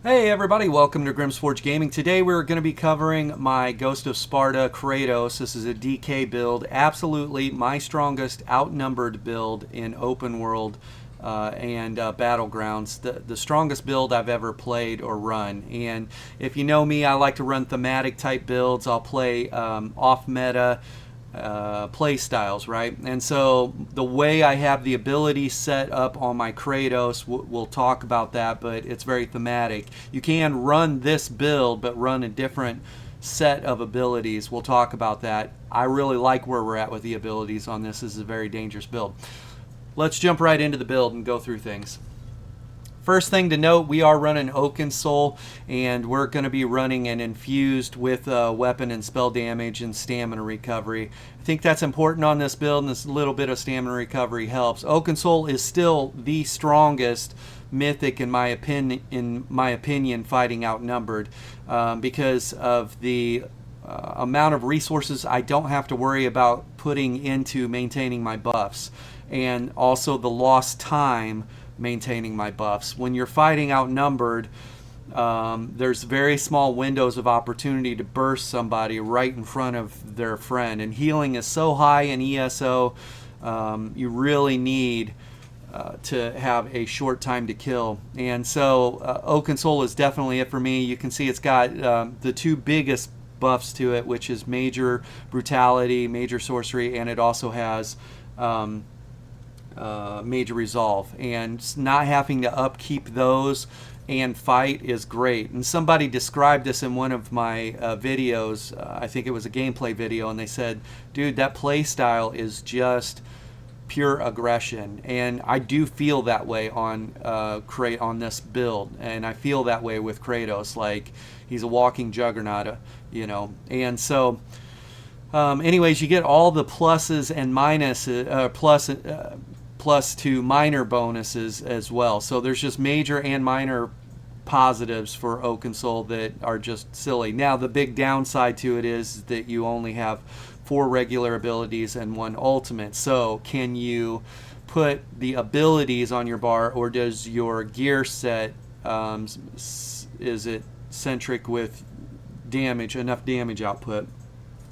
Hey everybody, welcome to Grimsforge Gaming. Today we're going to be covering my Ghost of Sparta Kratos. This is a DK build, absolutely my strongest outnumbered build in open world and battlegrounds. The strongest build I've ever played or run. And if you know me, I like to run thematic type builds. I'll play off meta play styles, right? And so the way I have the ability set up on my Kratos, we'll talk about that, but it's very thematic. You can run this build, but run a different set of abilities. We'll talk about that. I really like where we're at with the abilities on this. This is a very dangerous build. Let's jump right into the build and go through things. First thing to note, we are running Oakensoul, and we're going to be running an infused with weapon and spell damage and stamina recovery. I think that's important on this build, and this little bit of stamina recovery helps. Oakensoul is still the strongest mythic in my opinion, fighting Outnumbered, because of the amount of resources I don't have to worry about putting into maintaining my buffs, and also the lost time maintaining my buffs. When you're fighting Outnumbered, there's very small windows of opportunity to burst somebody right in front of their friend, and healing is so high in ESO, you really need to have a short time to kill. And so Oakensoul is definitely it for me. You can see it's got the two biggest buffs to it, which is major brutality, major sorcery, and it also has major resolve, and not having to upkeep those and fight is great. And somebody described this in one of my videos, I think it was a gameplay video, and they said, dude, that play style is just pure aggression. And I do feel that way on on this build, and I feel that way with Kratos. Like, he's a walking juggernaut, you know. And so anyways, you get all the pluses and minuses, plus to minor bonuses as well. So there's just major and minor positives for Oakensoul that are just silly. Now the big downside to it is that you only have 4 regular abilities and 1 ultimate. So can you put the abilities on your bar, or does your gear set, is it centric with damage, enough damage output?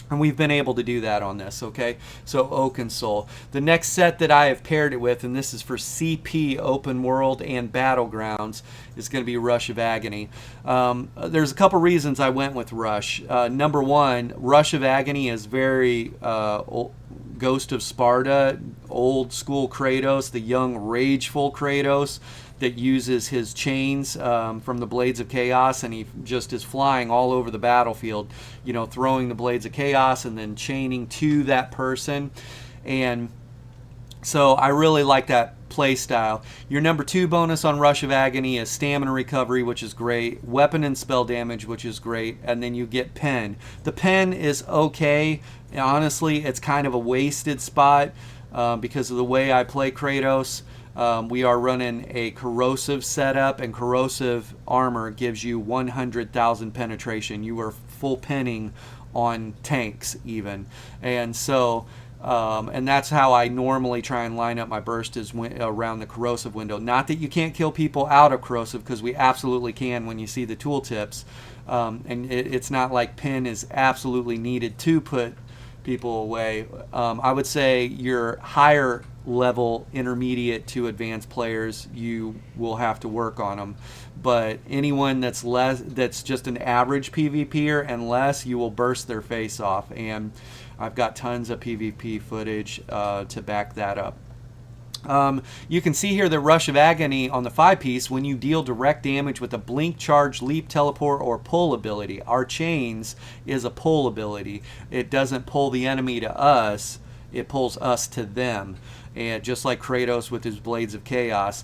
And we've been able to do that on this, okay? So Oakensoul. The next set that I have paired it with, and this is for CP, Open World, and Battlegrounds, is going to be Rush of Agony. There's a couple reasons I went with Rush. Number one, Rush of Agony is very Ghost of Sparta, old school Kratos, the young, rageful Kratos that uses his chains from the Blades of Chaos, and he just is flying all over the battlefield, you know, throwing the Blades of Chaos and then chaining to that person. And so I really like that play style. Your number 2 bonus on Rush of Agony is stamina recovery, which is great, weapon and spell damage, which is great, and then you get pen. The pen is okay. Honestly, it's kind of a wasted spot because of the way I play Kratos. We are running a corrosive setup, and corrosive armor gives you 100,000 penetration. You are full penning on tanks even. And so and that's how I normally try and line up my burst, is around the corrosive window. Not that you can't kill people out of corrosive, because we absolutely can when you see the tooltips. And it's not like pen is absolutely needed to put people away. I would say your higher level, intermediate to advanced players, you will have to work on them. But anyone that's just an average PvPer and less, you will burst their face off. And I've got tons of PvP footage to back that up. You can see here the Rush of Agony on the 5-piece when you deal direct damage with a blink, charge, leap, teleport, or pull ability. Our chains is a pull ability. It doesn't pull the enemy to us, it pulls us to them. And just like Kratos with his Blades of Chaos,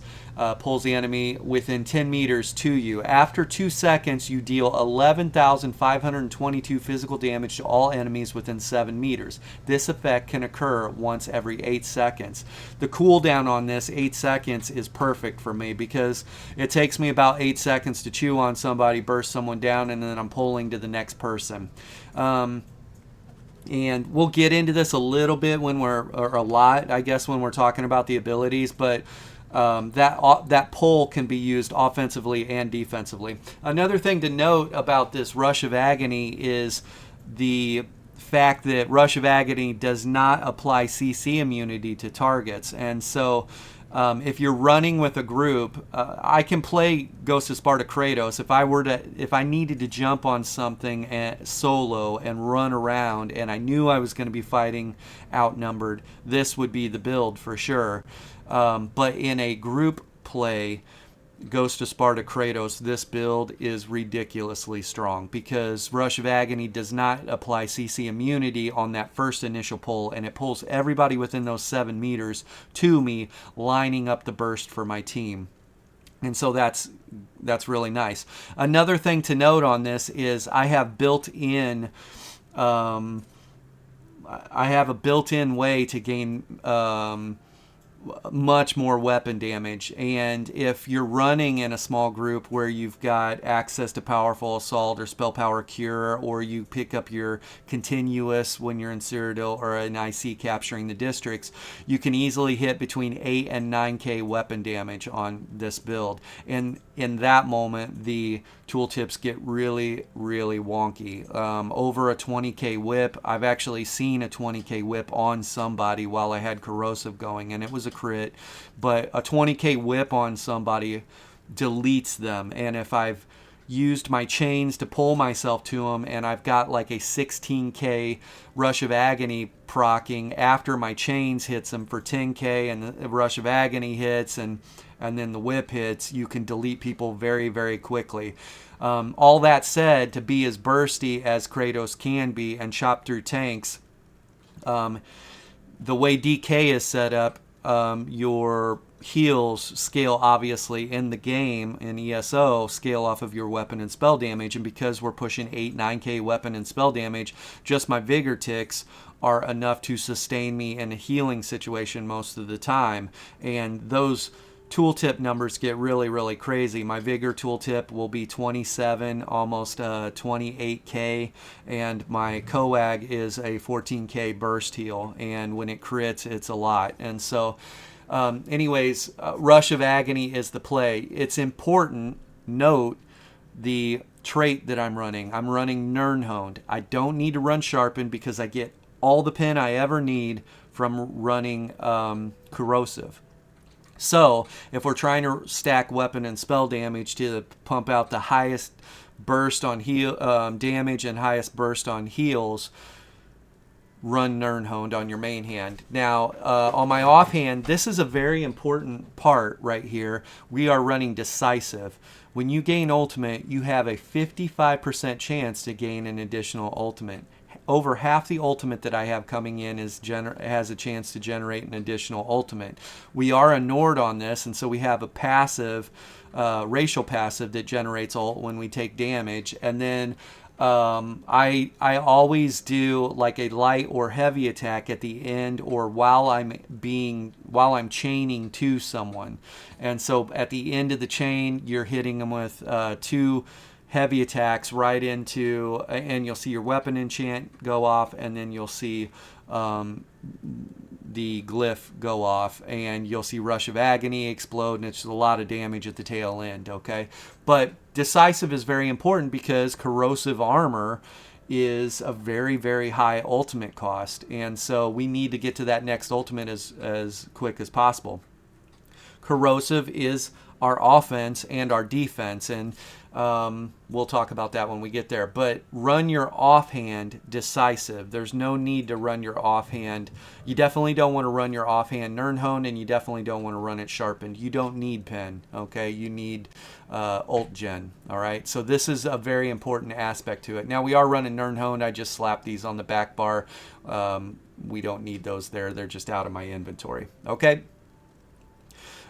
pulls the enemy within 10 meters to you. After 2 seconds, you deal 11,522 physical damage to all enemies within 7 meters. This effect can occur once every 8 seconds. The cooldown on this, 8 seconds, is perfect for me, because it takes me about 8 seconds to chew on somebody, burst someone down, and then I'm pulling to the next person. And we'll get into this a little bit when we're, or a lot, I guess, when we're talking about the abilities, but that pull can be used offensively and defensively. Another thing to note about this Rush of Agony is the fact that Rush of Agony does not apply CC immunity to targets, and so if you're running with a group, I can play Ghost of Sparta Kratos. If I needed to jump on something solo and run around, and I knew I was going to be fighting outnumbered, this would be the build for sure. But in a group play, Ghost of Sparta Kratos, this build is ridiculously strong because Rush of Agony does not apply CC immunity on that first initial pull, and it pulls everybody within those 7 meters to me, lining up the burst for my team. And so that's really nice. Another thing to note on this is I have built-in a built-in way to gain much more weapon damage, and if you're running in a small group where you've got access to powerful assault or spell power cure, or you pick up your continuous when you're in Cyrodiil or an IC capturing the districts, you can easily hit between 8 and 9k weapon damage on this build, and in that moment the tooltips get really wonky. Over a 20k whip, I've actually seen a 20k whip on somebody while I had corrosive going, and it was a crit, but a 20k whip on somebody deletes them, and if I've used my chains to pull myself to them and I've got like a 16k Rush of Agony proccing after my chains hits them for 10k, and the Rush of Agony hits, and then the whip hits, you can delete people very quickly. All that said, to be as bursty as Kratos can be and chop through tanks, the way DK is set up, your heals scale obviously in the game in ESO scale off of your weapon and spell damage, and because we're pushing 8-9k weapon and spell damage, just my vigor ticks are enough to sustain me in a healing situation most of the time, and those tooltip numbers get really crazy. My vigor tooltip will be 27, almost 28k, and my coag is a 14k burst heal, and when it crits it's a lot. And so anyways, Rush of Agony is the play. It's important, note the trait that I'm running. I'm running Nirnhoned. I don't need to run Sharpened because I get all the pin I ever need from running Corrosive. So if we're trying to stack weapon and spell damage to pump out the highest burst on heal damage and highest burst on heals, run Nirnhoned on your main hand. Now on my offhand, this is a very important part right here. We are running Decisive. When you gain ultimate, you have a 55% chance to gain an additional ultimate. Over half the ultimate that I have coming in has a chance to generate an additional ultimate. We are a Nord on this, and so we have a passive, racial passive that generates ult when we take damage, and then I always do like a light or heavy attack at the end or while I'm chaining to someone, and so at the end of the chain you're hitting them with 2 heavy attacks right into, and you'll see your weapon enchant go off, and then you'll see the glyph go off, and you'll see Rush of Agony explode, and it's a lot of damage at the tail end, okay? But Decisive is very important because Corrosive Armor is a very high ultimate cost, and so we need to get to that next ultimate as quick as possible. Corrosive is our offense and our defense, and we'll talk about that when we get there. But run your offhand Decisive. There's no need to run your offhand. You definitely don't want to run your offhand Nirnhoned, and you definitely don't want to run it Sharpened. You don't need pen, okay? You need ult gen, all right? So this is a very important aspect to it. Now we are running Nirnhoned. I just slapped these on the back bar. We don't need those there. They're just out of my inventory, okay?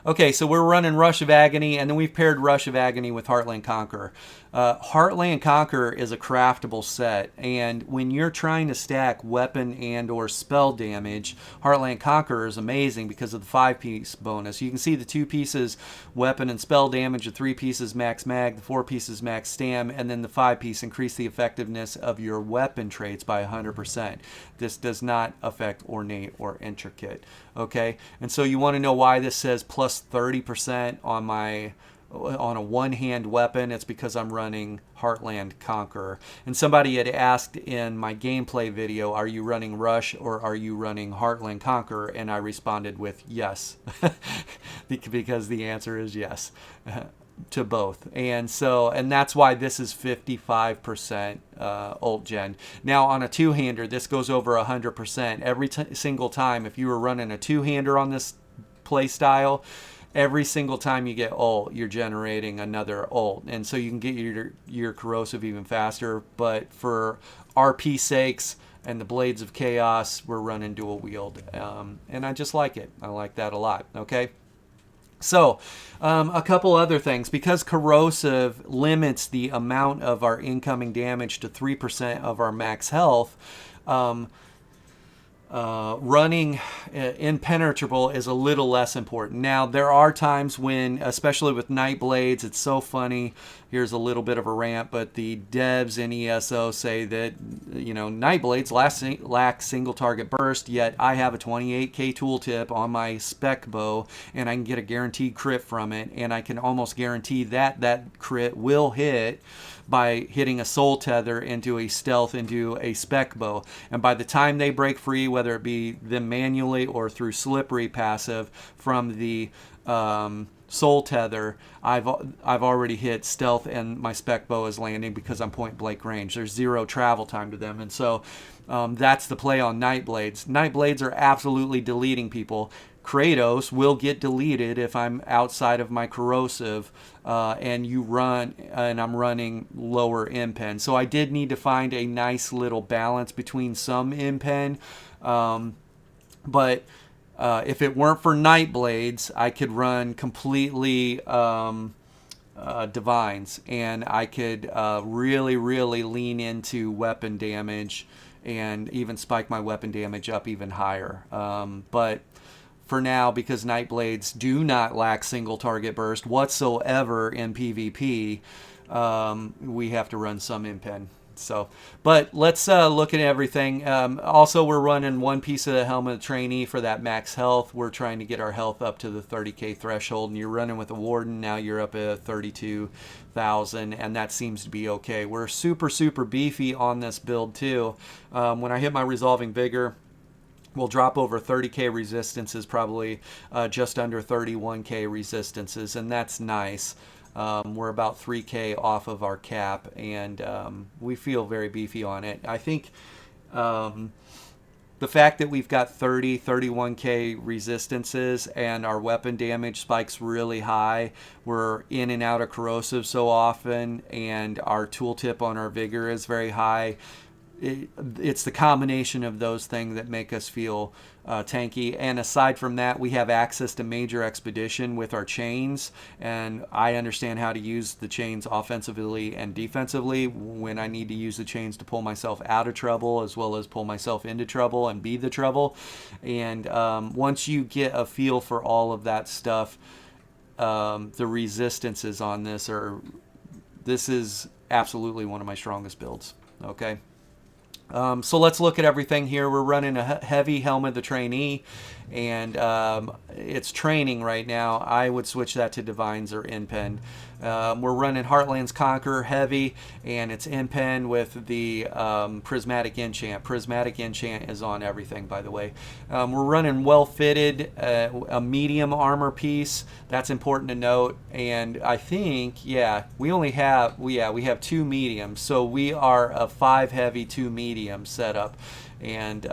Okay, so we're running Rush of Agony, and then we've paired Rush of Agony with Heartland Conqueror. Heartland Conqueror is a craftable set, and when you're trying to stack weapon and or spell damage, Heartland Conqueror is amazing because of the 5-piece bonus. You can see the 2 pieces weapon and spell damage, the 3 pieces max mag, the 4 pieces max stam, and then the 5-piece increase the effectiveness of your weapon traits by 100%. This does not affect ornate or intricate, okay? And so you want to know why this says plus plus 30% on a one-hand weapon. It's because I'm running Heartland Conqueror. And somebody had asked in my gameplay video, are you running Rush or are you running Heartland Conqueror? And I responded with yes, because the answer is yes to both. And that's why this is 55% ult gen. Now on a two-hander, this goes over 100%. Every single time, if you were running a two-hander on this play style, every single time you get ult, you're generating another ult. And so you can get your corrosive even faster. But for RP sakes and the Blades of Chaos, we're running dual wield. And I just like it. I like that a lot. Okay. So a couple other things. Because corrosive limits the amount of our incoming damage to 3% of our max health, running impenetrable is a little less important. Now, there are times when, especially with Night Blades, it's so funny. Here's a little bit of a rant, but the devs in ESO say that, Night Blades lack single target burst, yet I have a 28k tooltip on my spec bow, and I can get a guaranteed crit from it, and I can almost guarantee that crit will hit by hitting a soul tether into a stealth into a spec bow. And by the time they break free, whether it be them manually or through slippery passive from the soul tether, I've already hit stealth and my spec bow is landing because I'm point blank range. There's zero travel time to them. And so that's the play on Night Blades. Night Blades are absolutely deleting people. Kratos will get deleted if I'm outside of my corrosive and I'm running lower impen. So I did need to find a nice little balance between some impen. But if it weren't for Night Blades, I could run completely divines, and I could really, really lean into weapon damage and even spike my weapon damage up even higher. But for now, because Night Blades do not lack single target burst whatsoever in PvP, we have to run some impen. So, but let's look at everything. Also, we're running one piece of the Helmet of the Trainee for that max health. We're trying to get our health up to the 30k threshold, and you're running with a Warden. Now you're up at 32,000, and that seems to be okay. We're super, super beefy on this build too. When I hit my Resolving Vigor, we'll drop over 30k resistances, probably just under 31k resistances, and that's nice. We're about 3k off of our cap, and we feel very beefy on it. I think the fact that we've got 31k resistances and our weapon damage spikes really high, we're in and out of corrosive so often, and our tooltip on our vigor is very high. It's the combination of those things that make us feel tanky. And aside from that, we have access to major expedition with our chains, and I understand how to use the chains offensively and defensively when I need to use the chains to pull myself out of trouble as well as pull myself into trouble and be the trouble. And once you get a feel for all of that stuff, the resistances on this is absolutely one of my strongest builds. Okay. So let's look at everything here. We're running a heavy Helmet of the Trainee, and it's training right now. I would switch that to Divines or Impen. We're running Heartland's Conqueror heavy, and it's Impen with the Prismatic Enchant. Prismatic Enchant is on everything, by the way. We're running well-fitted, a medium armor piece. That's important to note. And I think, we have 2 mediums. So we are a 5 heavy, 2 medium setup. And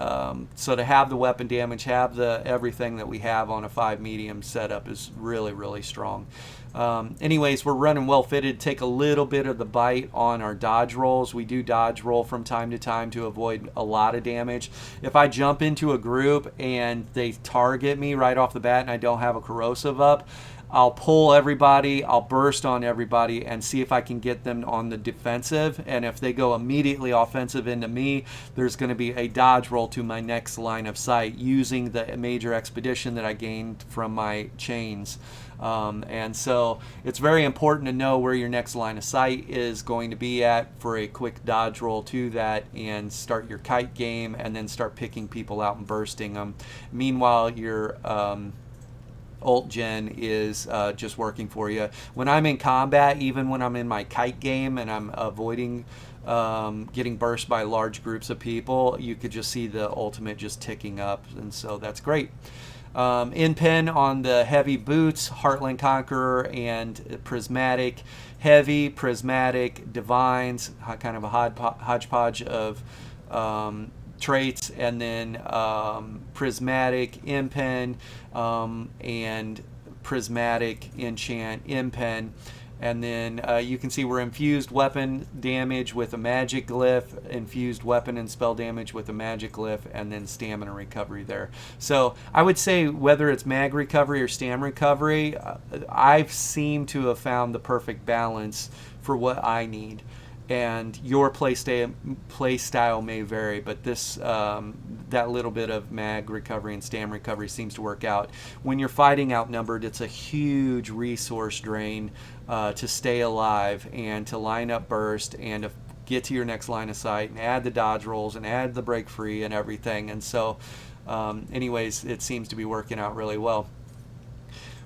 so to have the weapon damage, have the everything that we have on a 5 medium setup is really, really strong. Anyways, we're running well fitted. Take a little bit of the bite on our dodge rolls. We do dodge roll from time to time to avoid a lot of damage. If I jump into a group and they target me right off the bat and I don't have a corrosive up, I'll pull everybody, I'll burst on everybody and see if I can get them on the defensive. And if they go immediately offensive into me, there's going to be a dodge roll to my next line of sight using the major expedition that I gained from my chains. And so it's very important to know where your next line of sight is going to be at for a quick dodge roll to that, and start your kite game and then start picking people out and bursting them. Meanwhile, ult gen is just working for you. When I'm in combat, even when I'm in my kite game and I'm avoiding getting burst by large groups of people, you could just see the ultimate just ticking up, and so that's great. In pen on the heavy boots, Heartland Conqueror and Prismatic. Heavy, Prismatic, Divines, kind of a hodgepodge of traits, and then Prismatic, Impen, and Prismatic, Enchant, Impen. And then you can see we're infused weapon damage with a magic glyph, infused weapon and spell damage with a magic glyph, and then stamina recovery there. So I would say whether it's mag recovery or stam recovery, I've seemed to have found the perfect balance for what I need. And your play style may vary, but this that little bit of mag recovery and stam recovery seems to work out. When you're fighting outnumbered, it's a huge resource drain to stay alive and to line up burst and to get to your next line of sight and add the dodge rolls and add the break free and everything. And so anyways, it seems to be working out really well.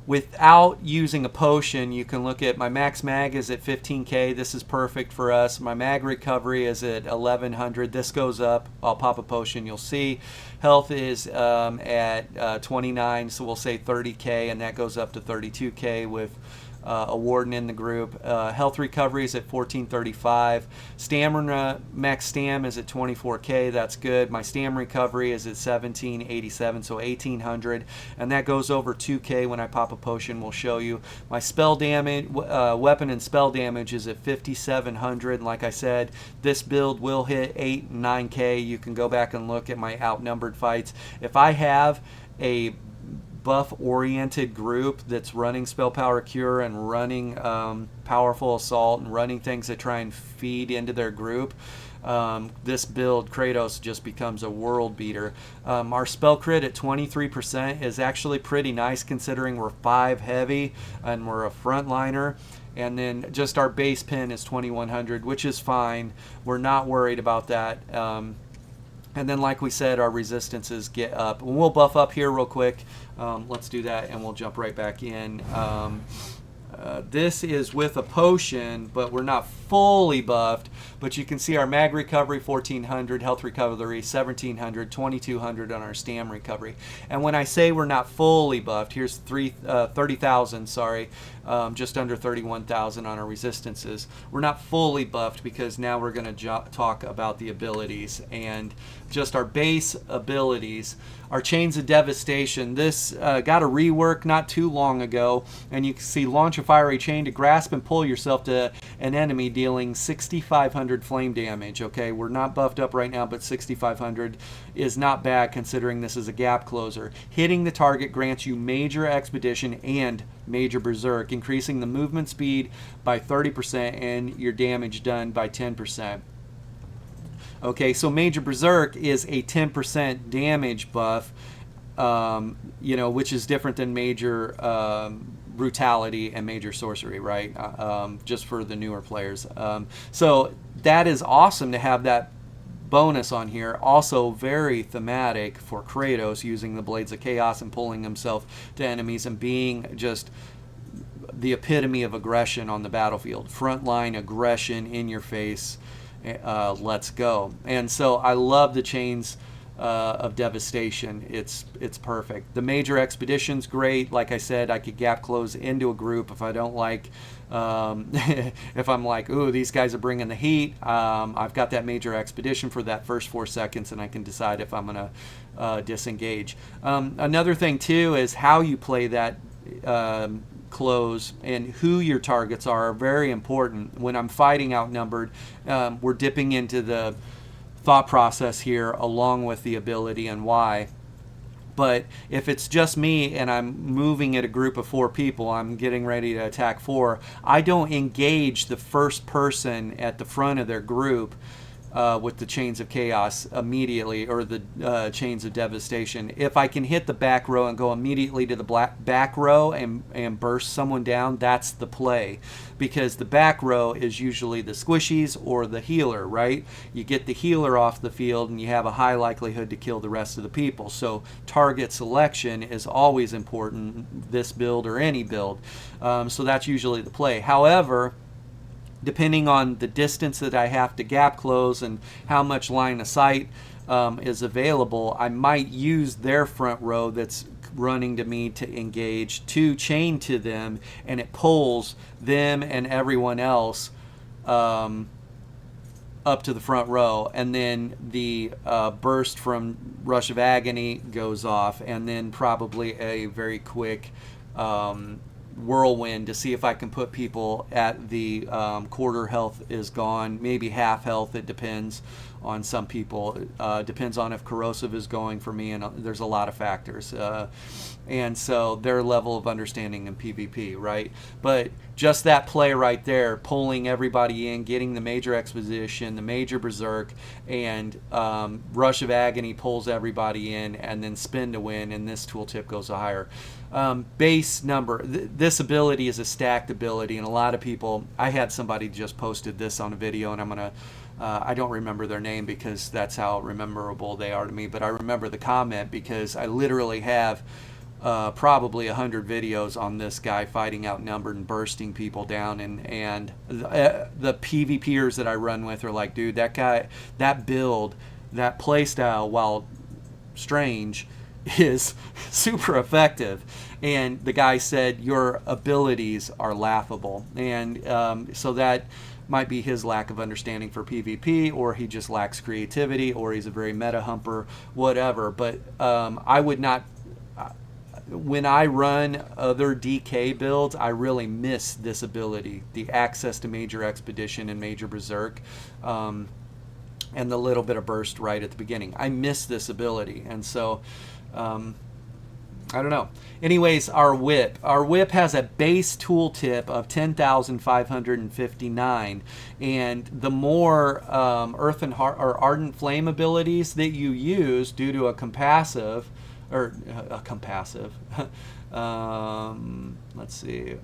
Without using a potion, you can look at my max mag is at 15k. This is perfect for us. My mag recovery is at 1100. This goes up. I'll pop a potion, you'll see. Health is at 29, so we'll say 30k, and that goes up to 32k with a warden in the group. Health recovery is at 1435. Stamina max stam is at 24k. That's good. My stam recovery is at 1787, so 1800, and that goes over 2k when I pop a potion. We'll show you. My spell damage, weapon and spell damage is at 5700. And like I said, this build will hit 8 and 9k. You can go back and look at my outnumbered fights. If I have a buff-oriented group that's running Spell Power Cure and running Powerful Assault and running things that try and feed into their group, this build, Kratos, just becomes a world beater. Our spell crit at 23% is actually pretty nice considering we're 5 heavy and we're a frontliner. And then just our base pin is 2100, which is fine. We're not worried about that. And then, like we said, our resistances get up. And we'll buff up here real quick. Let's do that, and we'll jump right back in. This is with a potion, but we're not fully buffed. But you can see our mag recovery 1400, health recovery 1700, 2200 on our stam recovery. And when I say we're not fully buffed, here's 30,000, sorry, just under 31,000 on our resistances. We're not fully buffed because now we're going to talk about the abilities and just our base abilities. Our Chains of Devastation, this got a rework not too long ago, and you can see launch a fiery chain to grasp and pull yourself to an enemy, dealing 6,500 flame damage. Okay, we're not buffed up right now, but 6,500 is not bad considering this is a gap closer. Hitting the target grants you Major Expedition and Major Berserk, increasing the movement speed by 30% and your damage done by 10%. Okay, so Major Berserk is a 10% damage buff, which is different than Major Brutality and Major Sorcery, right? Just for the newer players. So that is awesome to have that bonus on here. Also very thematic for Kratos, using the Blades of Chaos and pulling himself to enemies and being just the epitome of aggression on the battlefield. Frontline aggression in your face. Let's go. And so I love the Chains of Devastation. It's perfect. The Major Expedition's great. Like I said, I could gap close into a group if I don't like if I'm like, ooh, these guys are bringing the heat. I've got that Major Expedition for that first 4 seconds, and I can decide if I'm gonna disengage. Another thing too is how you play that close and who your targets are very important. When I'm fighting outnumbered, we're dipping into the thought process here along with the ability and why. But if it's just me and I'm moving at a group of 4 people, I'm getting ready to attack 4, I don't engage the first person at the front of their group with the Chains of Chaos immediately, or the Chains of Devastation. If I can hit the back row and go immediately to the back row and burst someone down, that's the play. Because the back row is usually the squishies or the healer, right? You get the healer off the field and you have a high likelihood to kill the rest of the people. So target selection is always important, this build or any build. So that's usually the play. However, depending on the distance that I have to gap close and how much line of sight is available, I might use their front row that's running to me to engage to chain to them, and it pulls them and everyone else up to the front row, and then the burst from Rush of Agony goes off, and then probably a very quick whirlwind to see if I can put people at the quarter health is gone, maybe half health. It depends on some people. Depends on if corrosive is going for me, and there's a lot of factors. And so their level of understanding in PvP, right? But just that play right there, pulling everybody in, getting the major exposition, the major berserk, and Rush of Agony pulls everybody in, and then spin to win, and this tooltip goes higher. Base number. This ability is a stacked ability, and a lot of people, I had somebody just posted this on a video, and I'm going to, I don't remember their name because that's how rememberable they are to me, but I remember the comment because I literally have probably 100 videos on this guy fighting Outnumbered and bursting people down, and the PvPers that I run with are like, dude, that guy, that build, that playstyle, while strange, is super effective. And the guy said, your abilities are laughable. And so that might be his lack of understanding for PvP, or he just lacks creativity, or he's a very meta humper, whatever. But I would not, when I run other DK builds, I really miss this ability, the access to Major Expedition and Major Berserk, and the little bit of burst right at the beginning. I miss this ability, and so I don't know. Anyways, our whip. Our whip has a base tooltip of 10,559, and the more Earth and Ardent Flame abilities that you use due to a compassive, or a compassive, let's see,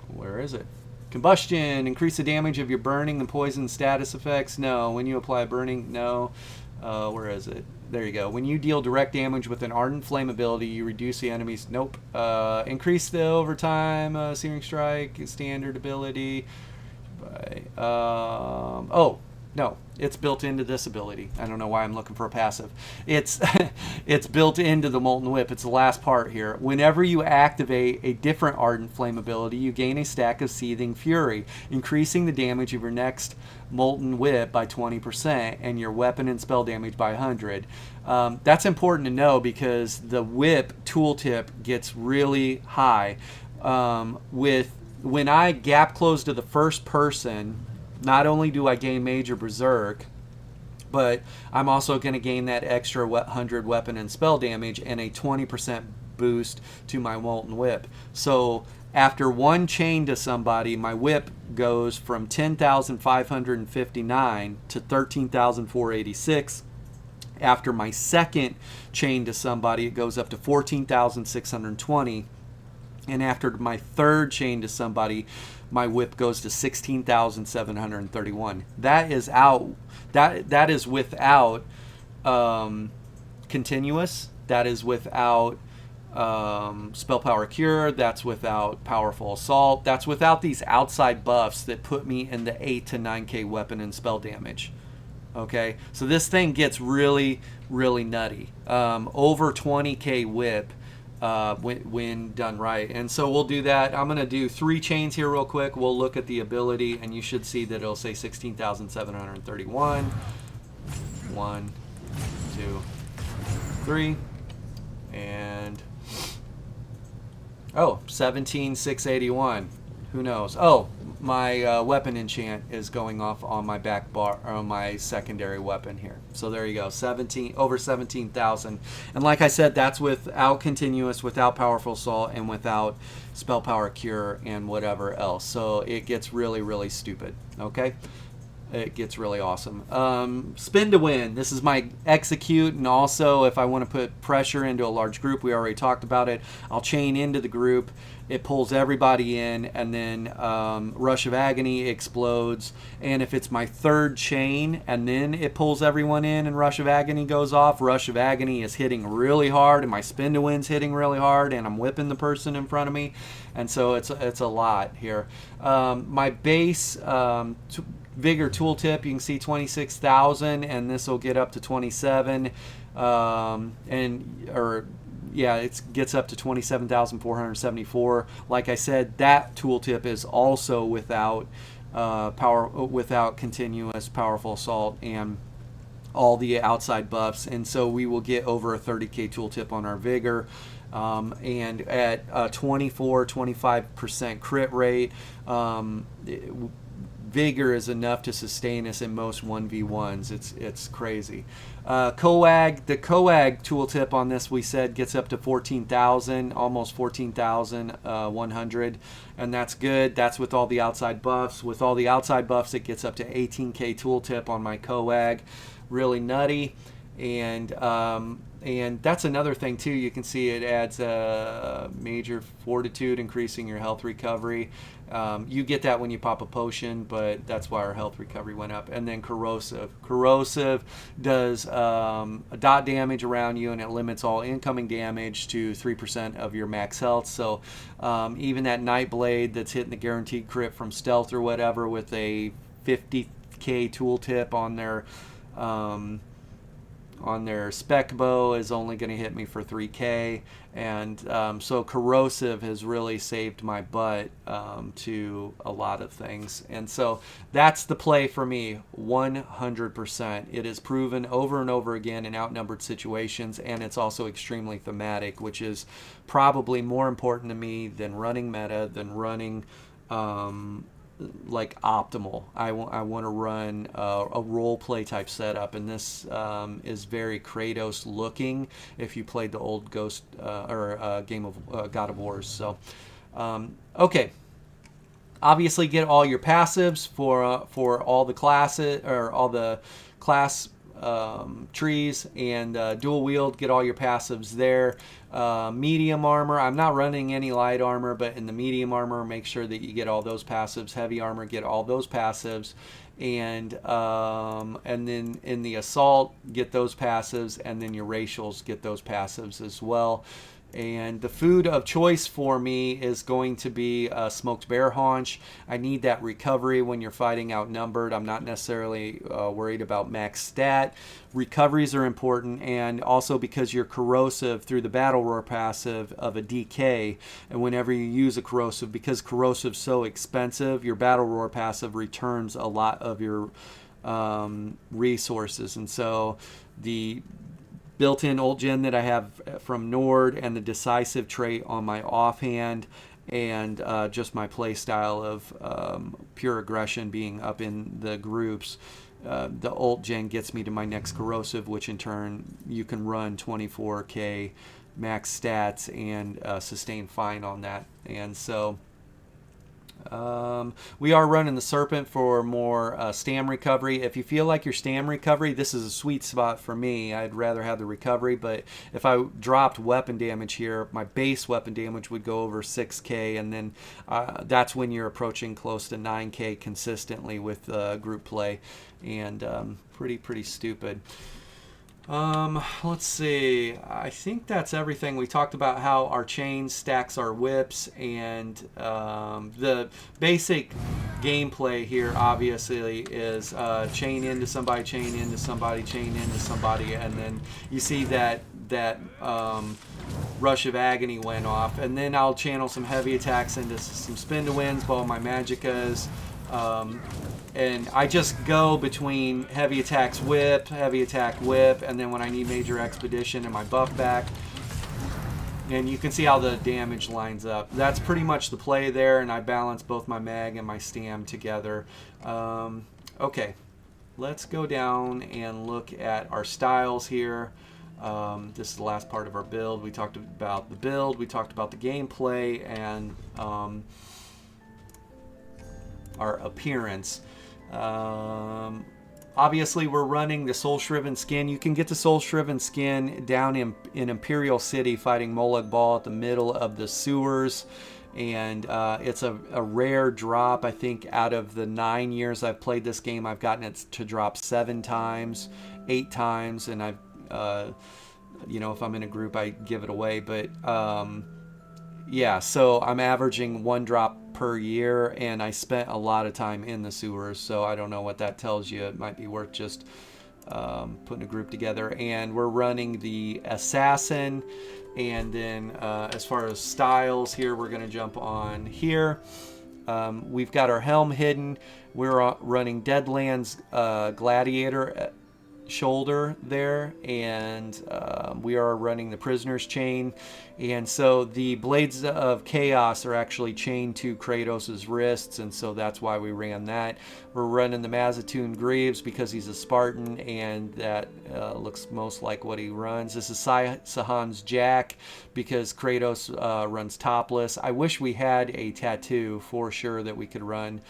where is it? Combustion, increase the damage of your burning and poison status effects. No. When you apply burning, no. Where is it? There you go. When you deal direct damage with an Ardent Flame ability, you reduce the enemy's... Nope. Increase the overtime, Searing Strike, standard ability. Oh, no. It's built into this ability. I don't know why I'm looking for a passive. It's it's built into the Molten Whip. It's the last part here. Whenever you activate a different Ardent Flame ability, you gain a stack of Seething Fury, increasing the damage of your next Molten Whip by 20% and your weapon and spell damage by 100. That's important to know because the whip tooltip gets really high. When I gap close to the first person, not only do I gain Major Berserk, but I'm also going to gain that extra 100 weapon and spell damage and a 20% boost to my Molten Whip. So after one chain to somebody, my whip goes from 10,559 to 13,486. After my second chain to somebody, it goes up to 14,620. And after my third chain to somebody, my whip goes to 16,731. That is out. That is without continuous. That is without spell power cure. That's without powerful assault. That's without these outside buffs that put me in the 8 to 9k weapon and spell damage. Okay, so this thing gets really, really nutty. Over 20k whip. When done right. And so we'll do that. I'm going to do 3 chains here real quick. We'll look at the ability, and you should see that it'll say 16,731. 1, 2, 3. And, oh, 17,681. Who knows? Oh, my weapon enchant is going off on my back bar, or on my secondary weapon here. So there you go, over 17,000. And like I said, that's without continuous, without powerful assault, and without spell power cure and whatever else. So it gets really, really stupid. Okay. It gets really awesome. Spin to win. This is my execute, and also if I want to put pressure into a large group, we already talked about it. I'll chain into the group. It pulls everybody in, and then Rush of Agony explodes. And if it's my third chain, and then it pulls everyone in, and Rush of Agony goes off, Rush of Agony is hitting really hard, and my spin to win's hitting really hard, and I'm whipping the person in front of me, and so it's a lot here. My base Vigor tooltip, you can see 26,000, and this will get up to 27, it gets up to 27,474. Like I said, that tooltip is also without without continuous powerful assault and all the outside buffs, and so we will get over a 30k tooltip on our Vigor. And at 25% crit rate, Vigor is enough to sustain us in most 1v1s. It's crazy. Coag, the Coag tooltip on this, we said, gets up to 14,000, almost 14,100, and that's good. That's with all the outside buffs. With all the outside buffs, it gets up to 18k tooltip on my Coag. Really nutty. And that's another thing too. You can see it adds a major fortitude, increasing your health recovery. You get that when you pop a potion, but that's why our health recovery went up. And then corrosive. Corrosive does dot damage around you, and it limits all incoming damage to 3% of your max health. So even that Nightblade that's hitting the guaranteed crit from stealth or whatever with a 50k tooltip on their spec bow is only going to hit me for 3k, and so corrosive has really saved my butt to a lot of things, and so that's the play for me 100%. It is proven over and over again in outnumbered situations, and it's also extremely thematic, which is probably more important to me than running meta, than running like optimal. I want to run a role play type setup, and this is very Kratos looking if you played the old Ghost game of God of Wars. So okay, obviously get all your passives for all the classes, or all the class trees, and dual wield, get all your passives there. Medium armor, I'm not running any light armor, but in the medium armor, make sure that you get all those passives. Heavy armor, get all those passives, and then in the assault, get those passives, and then your racials, get those passives as well. And the food of choice for me is going to be smoked bear haunch. I need that recovery when you're fighting outnumbered. I'm not necessarily worried about max stat. Recoveries are important, and also because you're corrosive through the battle roar passive of a DK, and whenever you use a corrosive, because corrosive's so expensive, your battle roar passive returns a lot of your resources, and so the built-in ult gen that I have from Nord, and the decisive trait on my offhand, and just my play style of pure aggression being up in the groups, the ult gen gets me to my next corrosive, which in turn you can run 24k max stats and sustain fine on that. And so we are running the Serpent for more stam recovery. If you feel like your stam recovery, this is a sweet spot for me. I'd rather have the recovery, but if I dropped weapon damage here, my base weapon damage would go over 6k, and then that's when you're approaching close to 9k consistently with group play, and pretty stupid. Let's see. I think that's everything. We talked about how our chain stacks our whips, and the basic gameplay here obviously is chain into somebody, chain into somebody, chain into somebody, and then you see that Rush of Agony went off, and then I'll channel some heavy attacks into some spin to wins, all my magickas. And I just go between heavy attacks whip, heavy attack whip, and then when I need major expedition and my buff back, And you can see how the damage lines up. That's pretty much the play there, and I balance both my mag and my stam together. Okay, let's go down and look at our styles here. This is the last part of our build. We talked about the build, we talked about the gameplay, and our appearance. Obviously, we're running the Soul Shriven skin. You can get the Soul Shriven skin down in Imperial City fighting Molag Bal at the middle of the sewers. And it's a rare drop. I think out of the 9 years I've played this game, I've gotten it to drop 7 times, 8 times. And I've, you know, if I'm in a group, I give it away. But yeah, so I'm averaging 1 drop per year, and I spent a lot of time in the sewers, so I don't know what that tells you. It might be worth just putting a group together. And we're running the assassin, and then as far as styles here, we're going to jump on here. We've got our helm hidden. We're running Deadlands Gladiator shoulder there, and we are running the prisoner's chain. And so the blades of chaos are actually chained to Kratos's wrists, and so that's why we ran that. We're running the Mazatoon Greaves because he's a Spartan, and that looks most like what he runs. This is Sahan's Jack because Kratos runs topless. I wish we had a tattoo for sure that we could run.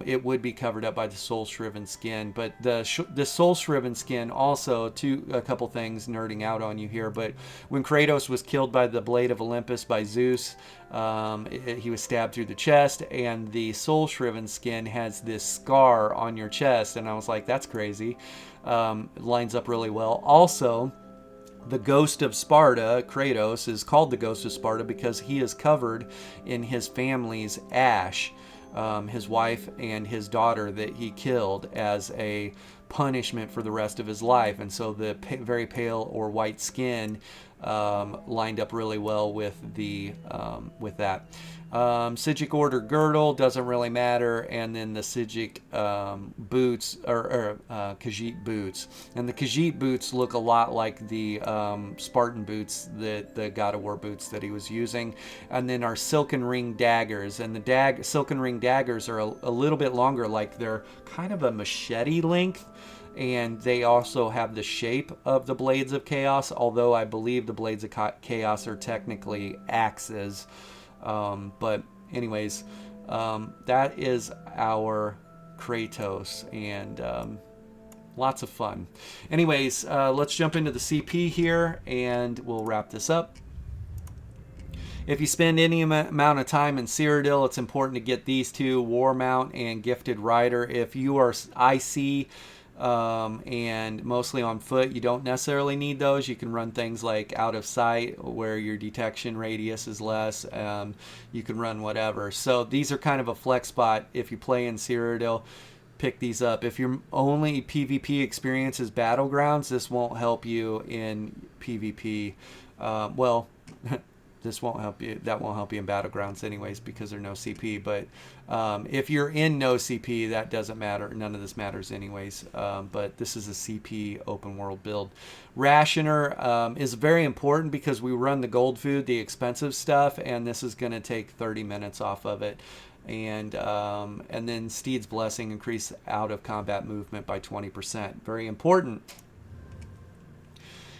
It would be covered up by the Soul Shriven skin, but the Soul Shriven skin also, a couple things nerding out on you here, but when Kratos was killed by the Blade of Olympus by Zeus, he was stabbed through the chest, and the Soul Shriven skin has this scar on your chest, and I was like, that's crazy. It lines up really well. Also, the Ghost of Sparta, Kratos, is called the Ghost of Sparta because he is covered in his family's ash. His wife and his daughter that he killed as a punishment for the rest of his life, and so the very pale or white skin lined up really well with the with that. Psijic Order girdle doesn't really matter, and then the Psijic boots or Khajiit boots, and the Khajiit boots look a lot like the Spartan boots, the God of War boots that he was using. And then our Silken Ring daggers, and the Silken Ring daggers are a little bit longer, like they're kind of a machete length. And they also have the shape of the Blades of Chaos, although I believe the Blades of Chaos are technically axes. But anyways, that is our Kratos, and lots of fun. Anyways, let's jump into the CP here, and we'll wrap this up. If you spend any amount of time in Cyrodiil, it's important to get these two, War Mount and Gifted Rider. If you are IC, and mostly on foot, you don't necessarily need those. You can run things like Out of Sight, where your detection radius is less. You can run whatever. So these are kind of a flex spot if you play in Cyrodiil. Pick these up. If your only PvP experience is Battlegrounds, this won't help you in PvP. Well, this won't help you. That won't help you in Battlegrounds anyways because there's no CP. But if you're in no CP, that doesn't matter. None of this matters anyways. But this is a CP open world build. Rationer is very important because we run the gold food, the expensive stuff, and this is going to take 30 minutes off of it. And then Steed's Blessing, increase out of combat movement by 20%. Very important.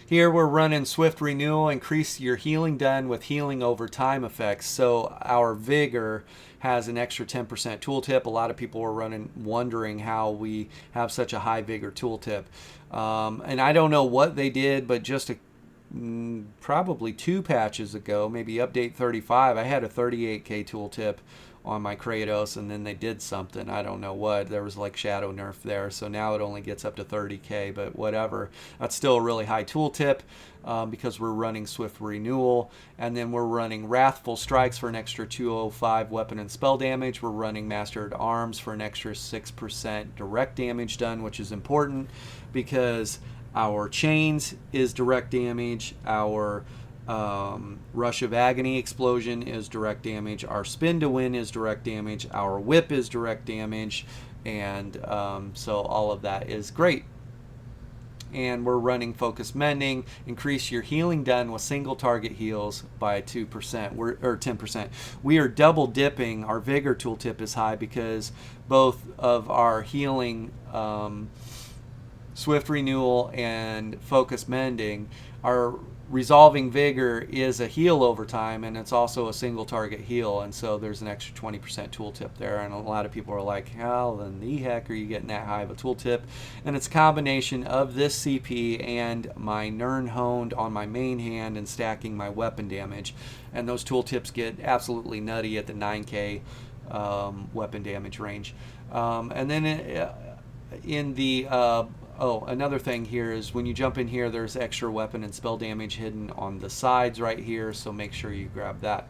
Here we're running Swift Renewal, increase your healing done with healing over time effects. So our Vigor has an extra 10% tooltip. A lot of people were wondering how we have such a high Vigor tooltip. And I don't know what they did, but just probably 2 patches ago, maybe update 35, I had a 38k tooltip on my Kratos, and then they did something, I don't know what, there was like shadow nerf there, so now it only gets up to 30k, but whatever. That's still a really high tooltip because we're running Swift Renewal, and then we're running Wrathful Strikes for an extra 205 weapon and spell damage. We're running Master at Arms for an extra 6% direct damage done, which is important because our Chains is direct damage, our Rush of Agony Explosion is direct damage, our Spin to Win is direct damage, our Whip is direct damage, and so all of that is great. and we're running focus mending. Increase your healing done with single target heals by 2%, or 10%. We are double dipping. Our vigor tooltip is high because both of our healing, swift renewal and focus mending, our resolving vigor is a heal over time, and it's also a single target heal, and so there's an extra 20% tooltip there. And a lot of people are like, how in the heck are you getting that high of a tooltip? And it's a combination of this CP and my Nern honed on my main hand and stacking my weapon damage, and those tooltips get absolutely nutty at the 9k weapon damage range. And then in the oh, another thing here is when you jump in here, there's extra weapon and spell damage hidden on the sides right here, so make sure you grab that.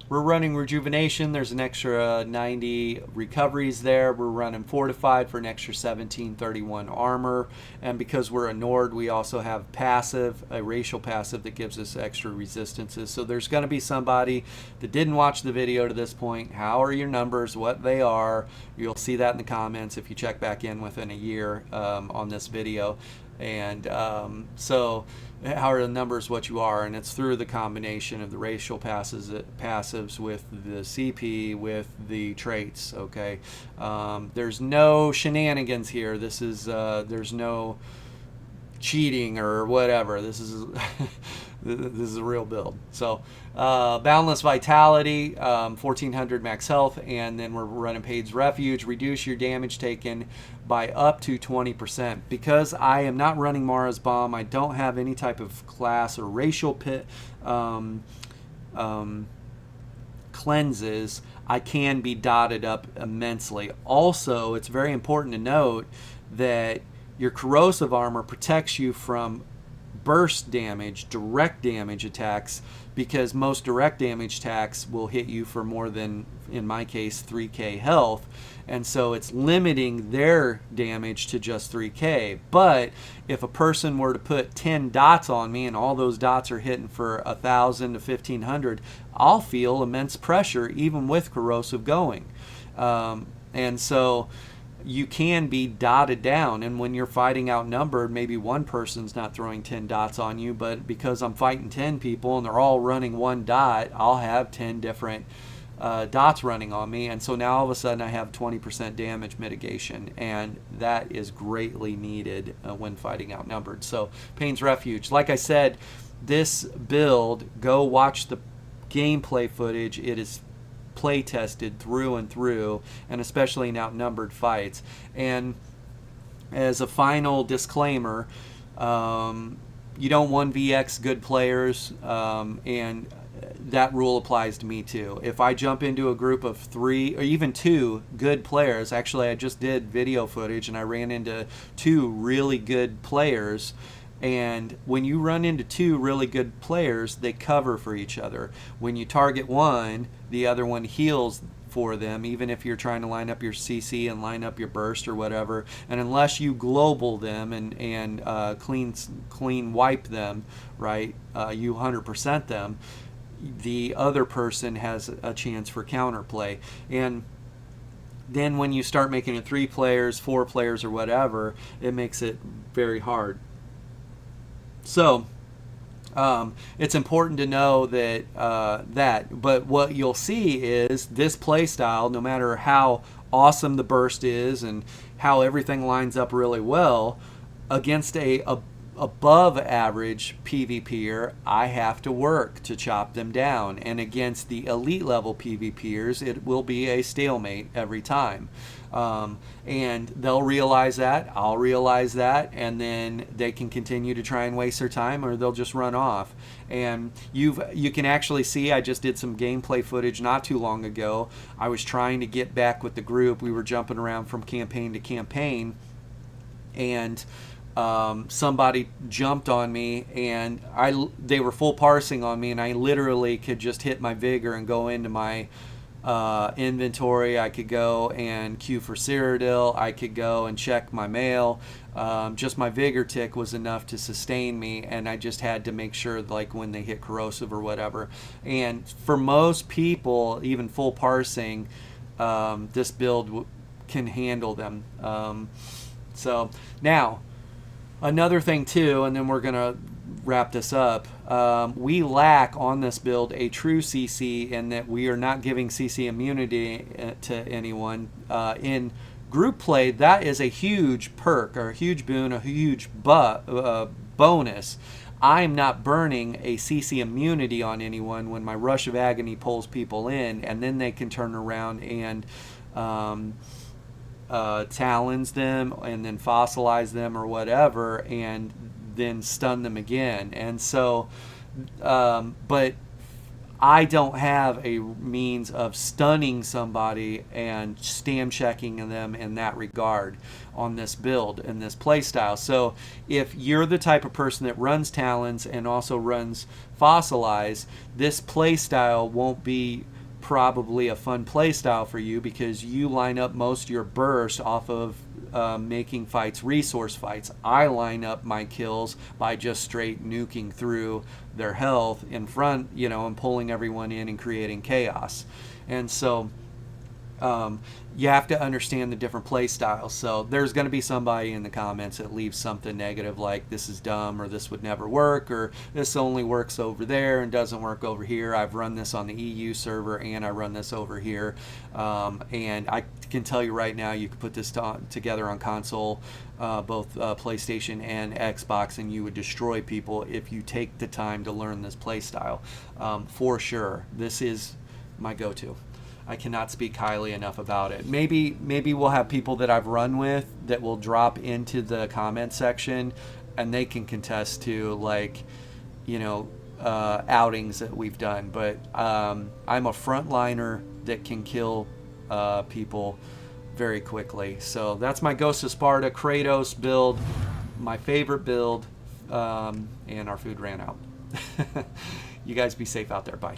We're running rejuvenation. There's an extra 90 recoveries there. We're running fortified for an extra 1731 armor, and because we're a Nord, we also have passive, a racial passive that gives us extra resistances. So there's going to be somebody that didn't watch the video to this point. How are your numbers? What they are? You'll see that in the comments if you check back in within a year on this video. And so how are the numbers what you are? And it's through the combination of the racial passives with the CP with the traits. Okay, there's no shenanigans here. This is there's no cheating or whatever. This is this is a real build. So boundless vitality, 1400 max health, and then we're running Paid's Refuge. Reduce your damage taken by up to 20%. Because I am not running Mara's Bomb, I don't have any type of class or racial cleanses, I can be dotted up immensely. Also, it's very important to note that your corrosive armor protects you from burst damage, direct damage attacks, because most direct damage attacks will hit you for more than, in my case, 3k health, and so it's limiting their damage to just 3k. But if a person were to put 10 dots on me and all those dots are hitting for 1,000 to 1,500, I'll feel immense pressure even with corrosive going. And so you can be dotted down, and when you're fighting outnumbered, maybe one person's not throwing 10 dots on you, but because I'm fighting 10 people and they're all running one dot, I'll have 10 different dots running on me, and so now all of a sudden I have 20% damage mitigation, and that is greatly needed when fighting outnumbered. So Paid's Refuge, like I said, this build, go watch the gameplay footage. It is play tested through and through, and especially in outnumbered fights. And as a final disclaimer, you don't 1vx good players, and that rule applies to me too. If I jump into a group of 3 or even 2 good players, actually I just did video footage and I ran into 2 really good players, and when you run into 2 really good players, they cover for each other. When you target one, the other one heals for them, even if you're trying to line up your CC and line up your burst or whatever. And unless you global them and clean wipe them, right, you 100% them, the other person has a chance for counterplay. And then when you start making it 3 players, 4 players, or whatever, it makes it very hard. So it's important to know that, but what you'll see is this play style, no matter how awesome the burst is and how everything lines up really well, against a above average PvPer, I have to work to chop them down, and against the elite level PvPers, it will be a stalemate every time. And they'll realize that, I'll realize that, and then they can continue to try and waste their time, or they'll just run off. And you can actually see, I just did some gameplay footage not too long ago. I was trying to get back with the group. We were jumping around from campaign to campaign, and somebody jumped on me, and they were full parsing on me, and I literally could just hit my vigor and go into my inventory. I could go and queue for Cyrodiil. I could go and check my mail. Just my vigor tick was enough to sustain me, and I just had to make sure, like, when they hit corrosive or whatever. And for most people, even full parsing, this build can handle them. So now, another thing too, and then we're gonna wrap this up. We lack on this build a true CC in that we are not giving CC immunity to anyone. In group play, that is a huge perk or a huge boon, a huge bonus. I'm not burning a CC immunity on anyone when my Rush of Agony pulls people in, and then they can turn around and talons them and then fossilize them or whatever, and then stun them again. And so, but I don't have a means of stunning somebody and stam checking them in that regard on this build and this playstyle. So if you're the type of person that runs talons and also runs fossilize, this playstyle won't be probably a fun playstyle for you, because you line up most of your burst off of making fights resource fights. I line up my kills by just straight nuking through their health in front, and pulling everyone in and creating chaos. And so you have to understand the different play styles. So there's going to be somebody in the comments that leaves something negative like this is dumb, or this would never work, or this only works over there and doesn't work over here. I've run this on the EU server and I run this over here, and I can tell you right now, you could put this together on console, both PlayStation and Xbox, and you would destroy people if you take the time to learn this play style. For sure, this is my go-to. I cannot speak highly enough about it. Maybe we'll have people that I've run with that will drop into the comment section, and they can contest to outings that we've done. But I'm a frontliner that can kill people very quickly. So that's my Ghost of Sparta Kratos build, my favorite build, and our food ran out. You guys be safe out there. Bye.